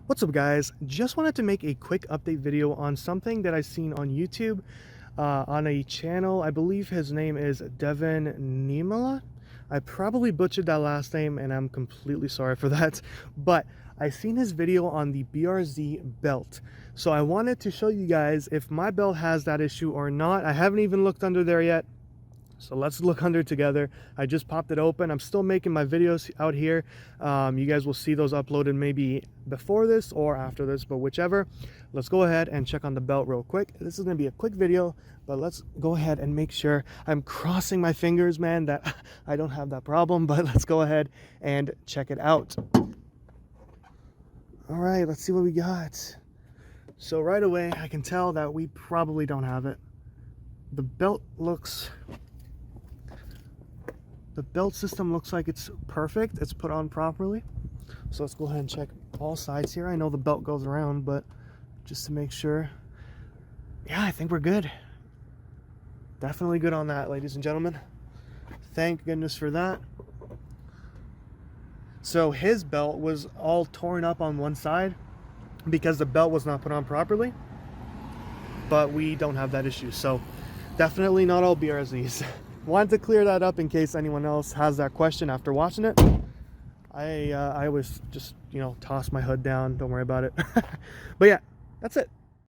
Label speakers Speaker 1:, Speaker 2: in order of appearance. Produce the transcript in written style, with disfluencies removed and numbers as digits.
Speaker 1: What's up, guys? Just wanted to make a quick update video on something that I've seen on YouTube on a channel. I believe his name is Devin Nimala. I probably butchered that last name and I'm completely sorry for that, but I seen his video on the BRZ belt. So I wanted to show you guys if my belt has that issue or not. I haven't even looked under there yet. So let's look under together. I just popped it open. I'm still making my videos out here. You guys will see those uploaded maybe before this or after this, but whichever. Let's go ahead and check on the belt real quick. This is gonna be a quick video, but let's go ahead and make sure. I'm crossing my fingers, man, that I don't have that problem, but let's go ahead and check it out. All right, let's see what we got. So right away, I can tell that we probably don't have it. The belt system looks like it's perfect. It's put on properly. So let's go ahead and check all sides here. I know the belt goes around, but just to make sure. Yeah, I think we're good. Definitely good on that, ladies and gentlemen. Thank goodness for that. So his belt was all torn up on one side because the belt was not put on properly. But we don't have that issue. So definitely not all BRZs. Wanted to clear that up in case anyone else has that question after watching it. I always just, toss my hood down. Don't worry about it. But yeah, that's it.